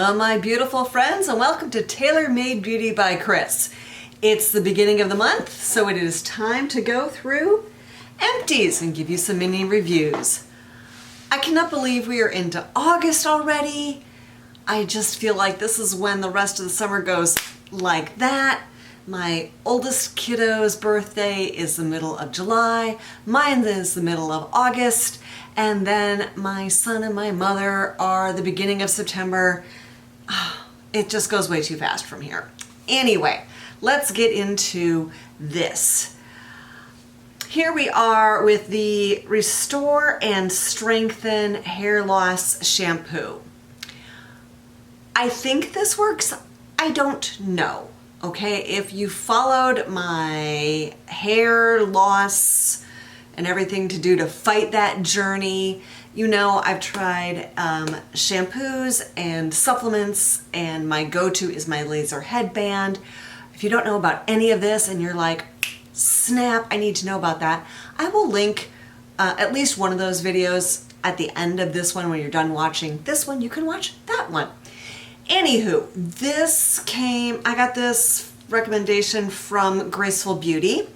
Hello my beautiful friends and welcome to Tailor Made Beauty by Kris. It's the beginning of the month, so it is time to go through Empties and give you some mini reviews. I cannot believe we are into August already. I just feel like this is when the rest of the summer goes like that. My oldest kiddo's birthday is the middle of July, mine is the middle of August, and then my son and my mother are the beginning of September. It just goes way too fast from here. Anyway, let's get into this. Here we are with the Restore and Strengthen Hair Loss Shampoo. I think this works. I don't know. Okay, if you followed my hair loss and everything to do to fight that journey, you know I've tried shampoos and supplements, and my go-to is my laser headband. If you don't know about any of this and you're like, snap, I need to know about that, I will link at least one of those videos at the end of this one. When you're done watching this one, you can watch that one. Anywho, I got this recommendation from Graceful Beauty,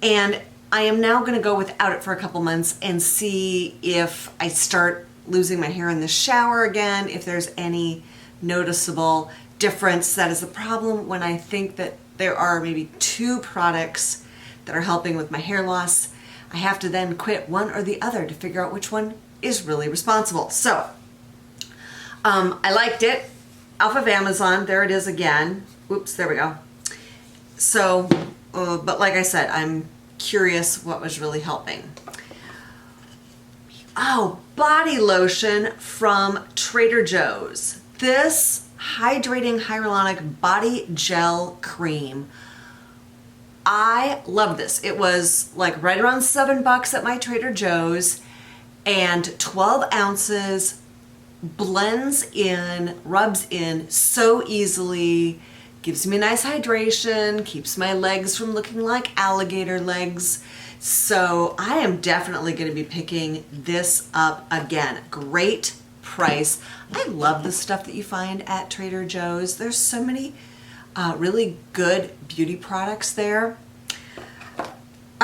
and I am now going to go without it for a couple months and see if I start losing my hair in the shower again, if there's any noticeable difference. That is the problem when I think that there are maybe two products that are helping with my hair loss. I have to then quit one or the other to figure out which one is really responsible. So, I liked it. Off of Amazon, there it is again. Oops, there we go. So, but like I said, I'm curious what was really helping. Oh, body lotion from Trader Joe's. This hydrating hyaluronic body gel cream. I love this. It was like right around $7 at my Trader Joe's, and 12 ounces. Blends in, rubs in so easily, gives me nice hydration, keeps my legs from looking like alligator legs. So I am definitely going to be picking this up again. Great price. I love the stuff that you find at Trader Joe's. There's so many really good beauty products there.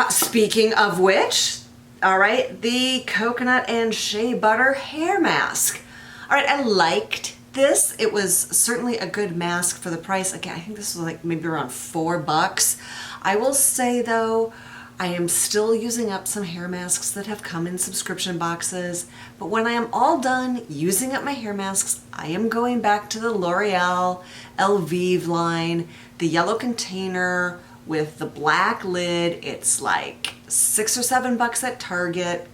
Speaking of which, all right, the coconut and shea butter hair mask. All right, I liked this. It was certainly a good mask for the price. Again, I think this was like maybe around $4. I will say though, I am still using up some hair masks that have come in subscription boxes, but when I am all done using up my hair masks, I am going back to the L'Oreal Elvive line, the yellow container with the black lid. It's like $6 or $7 at Target.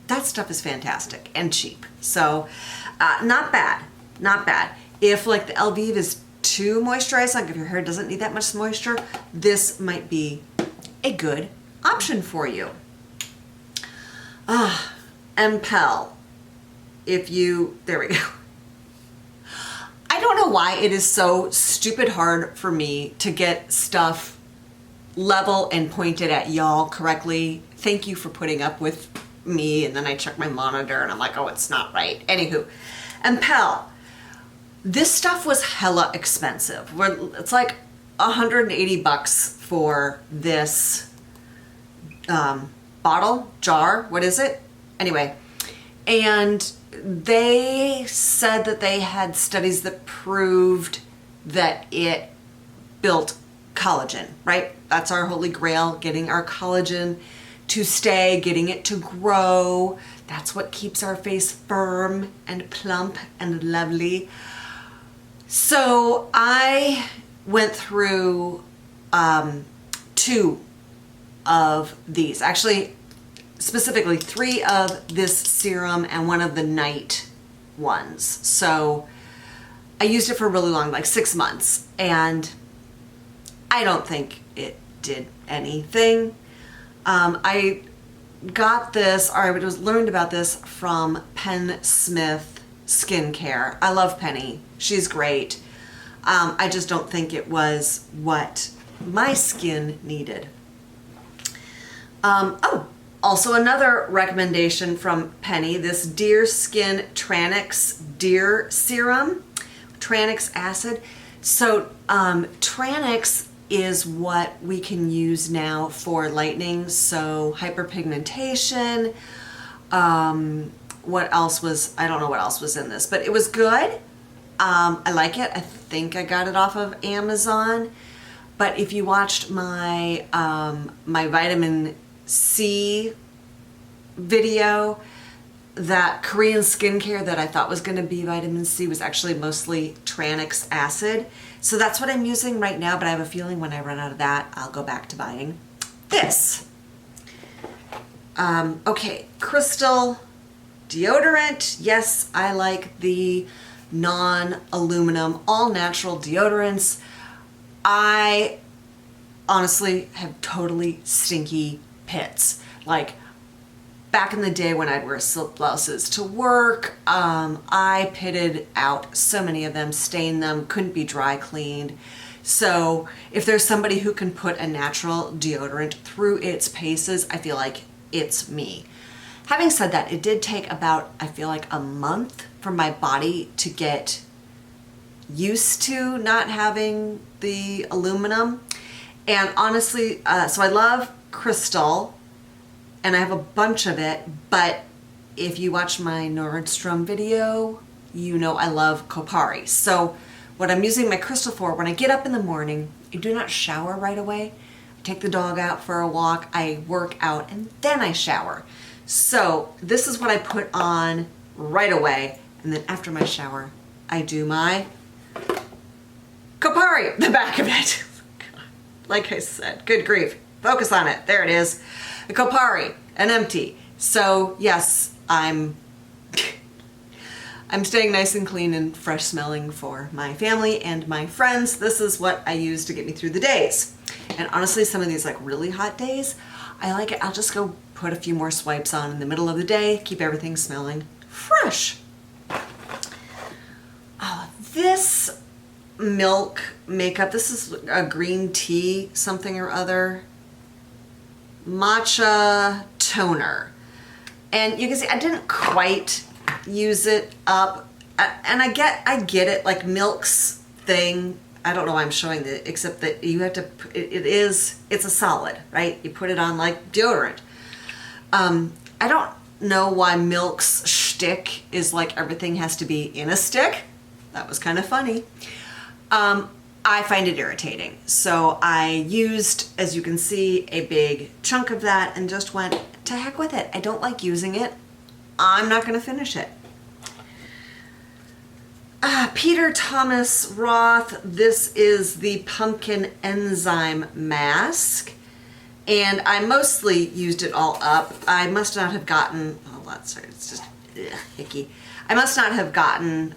That stuff is fantastic and cheap. So not bad, not bad. If like the Elvive is too moisturized, like if your hair doesn't need that much moisture, this might be a good option for you. Empel. There we go. I don't know why it is so stupid hard for me to get stuff level and pointed at y'all correctly. Thank you for putting up with me, and then I check my monitor and I'm like, oh, it's not right. Anywho, Empel. This stuff was hella expensive. It's like $180 for this bottle, jar, what is it? Anyway, and they said that they had studies that proved that it built collagen, right? That's our holy grail, getting our collagen to stay, getting it to grow. That's what keeps our face firm and plump and lovely. So I went through 2 of these, actually specifically 3 of this serum and 1 of the night ones. So I used it for really long, like 6 months, and I don't think it did anything. I got this, or I learned about this from Penn Smith Skincare. I love Penny. She's great. I just don't think it was what my skin needed. Also another recommendation from Penny, this Deer Skin Tranix Deer Serum. Trance Acid. So Trance is what we can use now for lightening, so hyperpigmentation. What else was, I don't know what else was in this, but it was good. I like it. I think I got it off of Amazon. But if you watched my my vitamin C video, that Korean skincare that I thought was going to be vitamin C was actually mostly Trance Acid. So that's what I'm using right now, but I have a feeling when I run out of that, I'll go back to buying this. Okay, Crystal deodorant. Yes, I like the non-aluminum, all-natural deodorants. I honestly have totally stinky pits. Like, back in the day when I'd wear silk blouses to work, I pitted out so many of them, stained them, couldn't be dry cleaned. So if there's somebody who can put a natural deodorant through its paces, I feel like it's me. Having said that, it did take about, I feel like, a month for my body to get used to not having the aluminum. And honestly, so I love Crystal, and I have a bunch of it, but if you watch my Nordstrom video, you know I love Kopari. So what I'm using my Crystal for, when I get up in the morning, I do not shower right away. I take the dog out for a walk, I work out, and then I shower. So this is what I put on right away, and then after my shower, I do my Kopari, the back of it. Like I said, good grief. Focus on it. There it is. The Kopari, an empty. So yes, I'm staying nice and clean and fresh smelling for my family and my friends. This is what I use to get me through the days. And honestly, some of these like really hot days, I like it. I'll just go put a few more swipes on in the middle of the day, keep everything smelling fresh. Oh, this milk makeup, this is a green tea something or other. Matcha toner. And you can see I didn't quite use it up. And I get it, like milk's thing. I don't know why I'm showing it, except that you have to, it's a solid, right? You put it on like deodorant. I don't know why milk's shtick is like everything has to be in a stick. That was kind of funny. I find it irritating. So I used, as you can see, a big chunk of that and just went, to heck with it. I don't like using it. I'm not going to finish it. Peter Thomas Roth, this is the Pumpkin Enzyme Mask. And I mostly used it all up. I must not have gotten, oh, that's sorry, it's just icky. I must not have gotten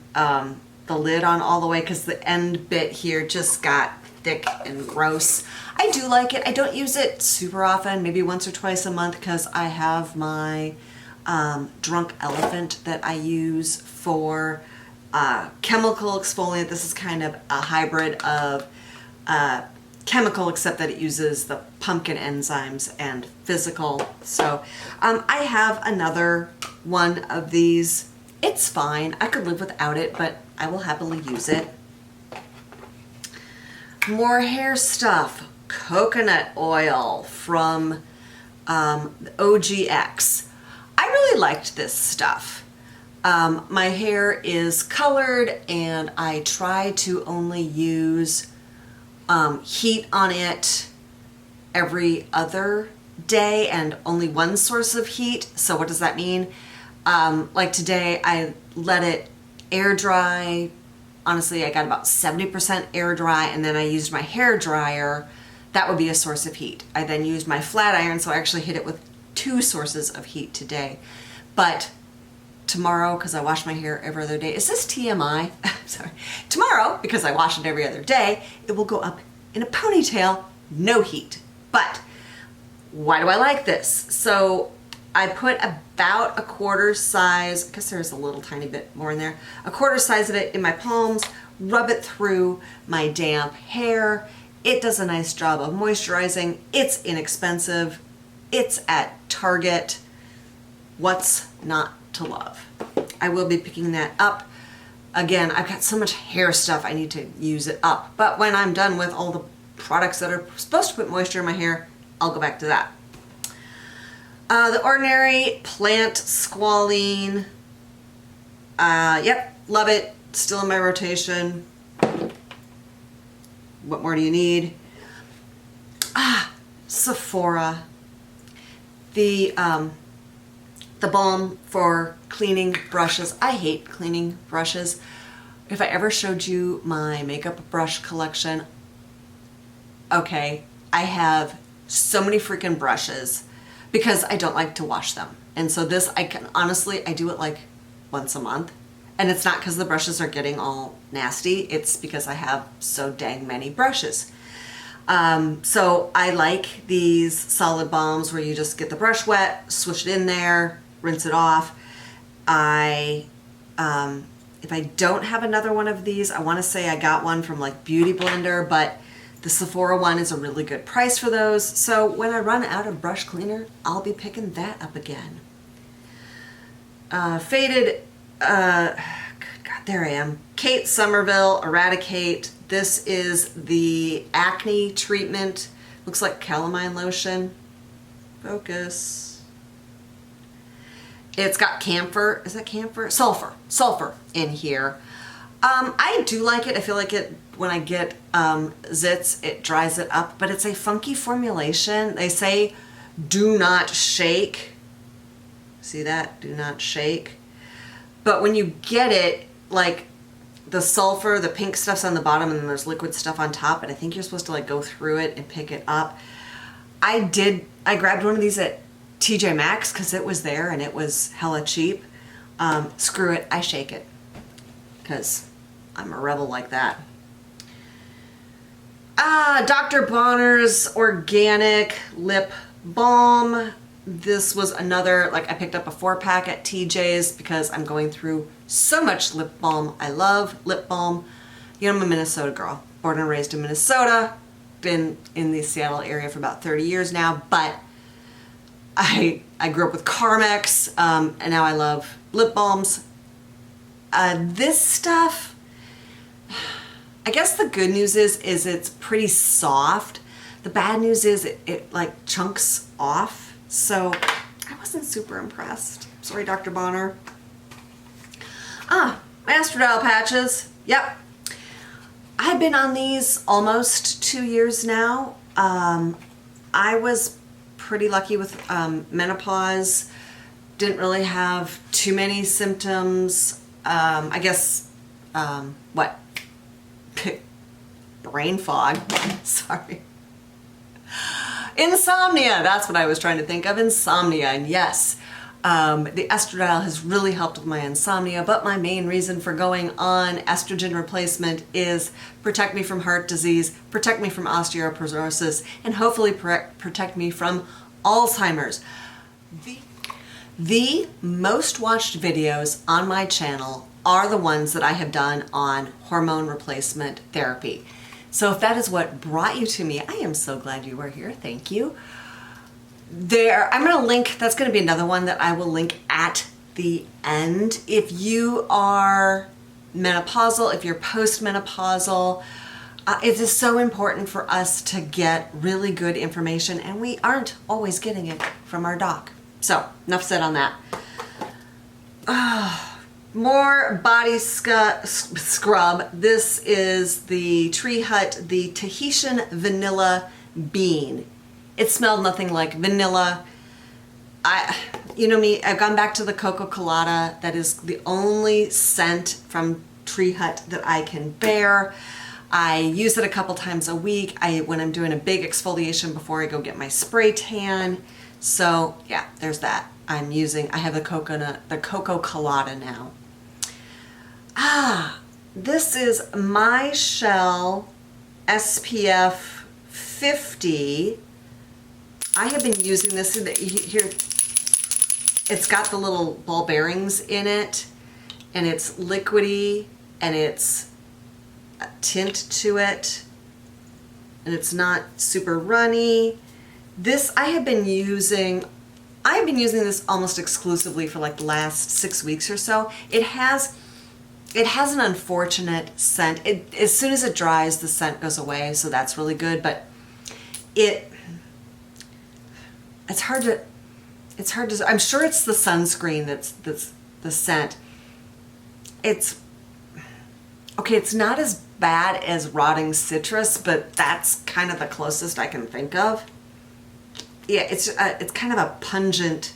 the lid on all the way because the end bit here just got thick and gross. I do like it. I don't use it super often, maybe once or twice a month, because I have my Drunk Elephant that I use for chemical exfoliant. This is kind of a hybrid of chemical, except that it uses the pumpkin enzymes and physical. So I have another one of these. It's fine. I could live without it, but I will happily use it. More hair stuff. Coconut oil from OGX. I really liked this stuff. My hair is colored and I try to only use heat on it every other day and only one source of heat. So what does that mean? Like today I let it air dry. Honestly, I got about 70% air dry, and then I used my hair dryer. That would be a source of heat. I then used my flat iron, so I actually hit it with 2 sources of heat today. But tomorrow, because I wash my hair every other day, is this TMI? Sorry. Tomorrow, because I wash it every other day, it will go up in a ponytail, no heat. But why do I like this? So I put about a quarter size, I guess there's a little tiny bit more in there, a quarter size of it in my palms, rub it through my damp hair. It does a nice job of moisturizing. It's inexpensive. It's at Target. What's not to love? I will be picking that up Again, I've got so much hair stuff, I need to use it up. But when I'm done with all the products that are supposed to put moisture in my hair, I'll go back to that. The Ordinary Plant Squalene. Yep, love it. Still in my rotation. What more do you need? Sephora. The balm for cleaning brushes. I hate cleaning brushes. If I ever showed you my makeup brush collection, okay, I have so many freaking brushes because I don't like to wash them. And so this, I can honestly, I do it like once a month. And it's not because the brushes are getting all nasty. It's because I have so dang many brushes. So I like these solid balms where you just get the brush wet, swish it in there, rinse it off. If I don't have another one of these, I want to say I got one from like Beauty Blender, but the Sephora one is a really good price for those. So when I run out of brush cleaner, I'll be picking that up again. Faded, God, there I am. Kate Somerville Eradicate. This is the acne treatment. Looks like calamine lotion. Focus. It's got camphor. Is that camphor? Sulfur in here. I do like it. I feel like it when I get zits, it dries it up, but it's a funky formulation. They say do not shake. See that? Do not shake. But when you get it, like the sulfur, the pink stuff's on the bottom and then there's liquid stuff on top, and I think you're supposed to like go through it and pick it up. I grabbed one of these at TJ Maxx because it was there and it was hella cheap. Screw it, I shake it because I'm a rebel like that. Dr. Bonner's Organic Lip Balm. This was another, like I picked up a 4-pack at TJ's because I'm going through so much lip balm. I love lip balm. You know, I'm a Minnesota girl, born and raised in Minnesota, been in the Seattle area for about 30 years now, but I grew up with Carmex, and now I love lip balms. This stuff, I guess the good news is it's pretty soft. The bad news is it like chunks off. So I wasn't super impressed. Sorry, Dr. Bonner. My Astrodyle Patches. Yep. I've been on these almost 2 years now. I was pretty lucky with menopause. Didn't really have too many symptoms. I guess, what? Brain fog. Sorry. Insomnia, that's what I was trying to think of, insomnia, and yes, the Astrodyle has really helped with my insomnia, but my main reason for going on estrogen replacement is protect me from heart disease, protect me from osteoporosis, and hopefully protect me from Alzheimer's. The most watched videos on my channel are the ones that I have done on hormone replacement therapy. So if that is what brought you to me, I am so glad you were here. Thank you. I'm going to link, that's going to be another one that I will link at the end. If you are menopausal, if you're postmenopausal, it is so important for us to get really good information, and we aren't always getting it from our doc. So enough said on that. More body scrub. This is the Tree Hut, the Tahitian Vanilla Bean. It smelled nothing like vanilla. You know me, I've gone back to the Coco Colada. That is the only scent from Tree Hut that I can bear. I use it a couple times a week when I'm doing a big exfoliation before I go get my spray tan. So yeah, there's that. I have the Coco Colada now. This is My Shell SPF 50. I have been using this here. It's got the little ball bearings in it, and it's liquidy, and it's a tint to it, and it's not super runny. This I've been using this almost exclusively for like the last 6 weeks or so. It has it has an unfortunate scent. As soon as it dries, the scent goes away, so that's really good, but it's hard to, I'm sure it's the sunscreen that's the scent. It's not as bad as rotting citrus, but that's kind of the closest I can think of. Yeah, it's kind of a pungent.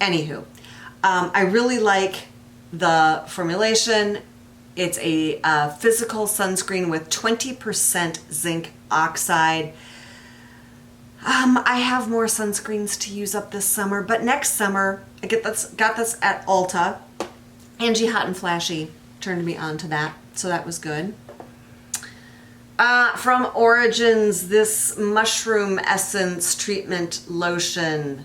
Anywho, I really like the formulation. It's a physical sunscreen with 20% zinc oxide. I have more sunscreens to use up this summer, but next summer I got this at Ulta. Angie Hot and Flashy turned me on to that, so that was good. From Origins, this Mushroom Essence Treatment Lotion.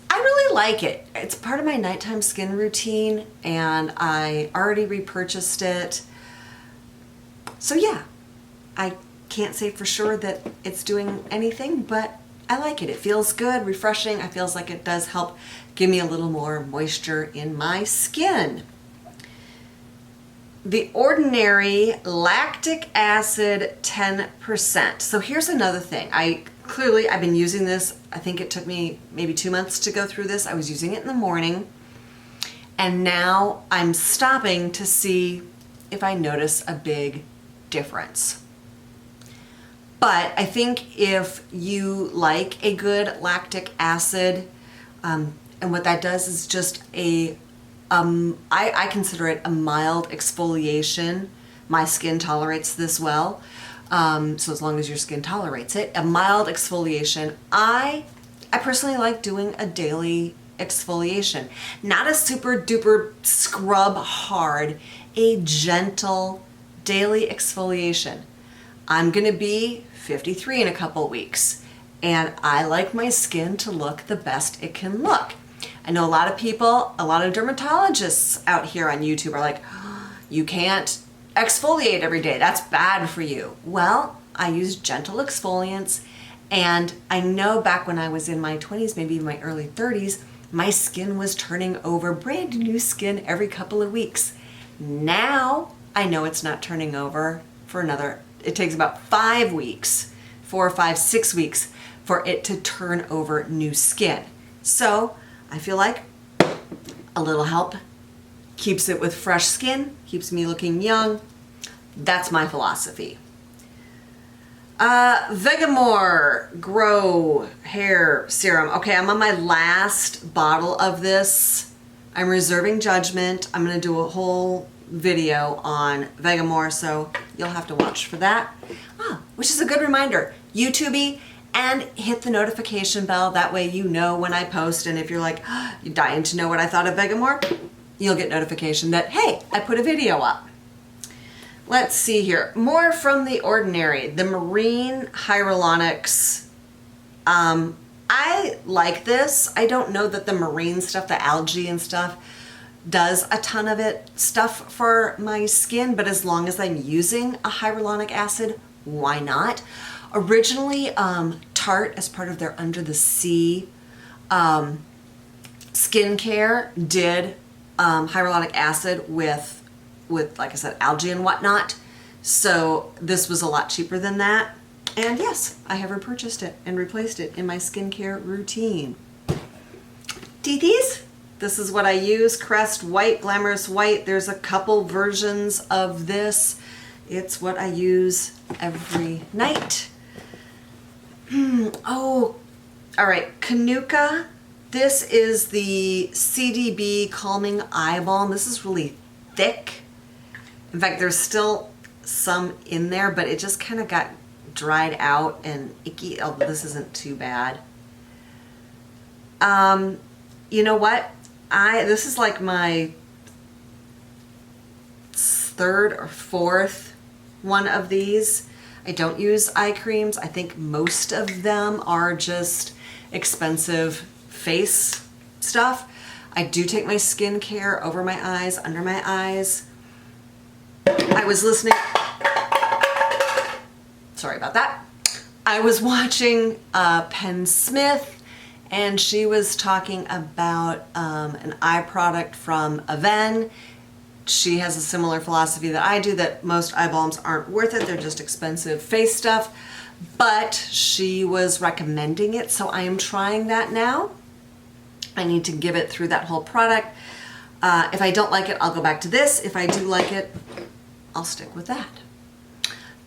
I really like it. It's part of my nighttime skin routine, and I already repurchased it. So yeah, I can't say for sure that it's doing anything, but I like it. It feels good, refreshing. It feels like it does help give me a little more moisture in my skin. The Ordinary Lactic Acid 10%. So here's another thing. I've been using this. I think it took me maybe 2 months to go through this. I was using it in the morning, and now I'm stopping to see if I notice a big difference. But I think if you like a good lactic acid, and what that does is just I consider it a mild exfoliation. My skin tolerates this well. So as long as your skin tolerates it, a mild exfoliation. I personally like doing a daily exfoliation. Not a super duper scrub hard, a gentle daily exfoliation. I'm gonna be 53 in a couple weeks, and I like my skin to look the best it can look. I know a lot of people, a lot of dermatologists out here on YouTube are like, oh, you can't exfoliate every day, that's bad for you. Well, I use gentle exfoliants, and I know back when I was in my 20s, maybe my early 30s, my skin was turning over brand new skin every couple of weeks. Now I know it's not turning over for it takes about 5 weeks, 4 or 5, 6 weeks for it to turn over new skin. So I feel like a little help keeps it with fresh skin, keeps me looking young. That's my philosophy. Vegamore Grow Hair Serum. Okay, I'm on my last bottle of this. I'm reserving judgment. I'm gonna do a whole video on Vegamore, so you'll have to watch for that. Which is a good reminder, YouTube, and hit the notification bell. That way you know when I post, and if you're like, you're dying to know what I thought of Vegamore, you'll get notification that, hey, I put a video up. Let's see here. More from The Ordinary. The Marine Hyaluronics. I like this. I don't know that the marine stuff, the algae and stuff, does a ton of stuff for my skin, but as long as I'm using a hyaluronic acid, why not? Originally, Tarte, as part of their Under the Sea skincare, did hyaluronic acid with, like I said, algae and whatnot. So this was a lot cheaper than that. And yes, I have repurchased it and replaced it in my skincare routine. Teethies? This is what I use, Crest White, Glamorous White. There's a couple versions of this. It's what I use every night. Oh, all right, Kanuka. This is the CDB Calming Eye Balm. This is really thick. In fact, there's still some in there, but it just kind of got dried out and icky. Oh, this isn't too bad. You know what? This is like my 3rd or 4th one of these. I don't use eye creams. I think most of them are just expensive face stuff. I do take my skincare over my eyes, under my eyes. I was listening, sorry about that. I was watching Penn Smith, and she was talking about an eye product from Aven. She has a similar philosophy that I do, that most eye balms aren't worth it. They're just expensive face stuff. But she was recommending it, so I am trying that now. I need to give it through that whole product. If I don't like it, I'll go back to this. If I do like it, I'll stick with that.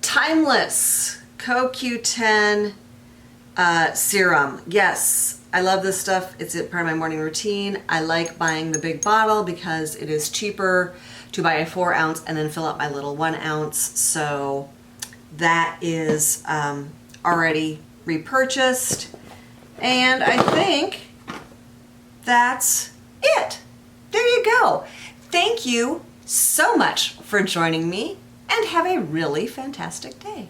Timeless CoQ10 Serum. Yes, I love this stuff. It's part of my morning routine. I like buying the big bottle because it is cheaper to buy a 4 ounce and then fill up my little 1 ounce. So that is already repurchased. And I think that's it. There you go. Thank you so much for joining me, and have a really fantastic day.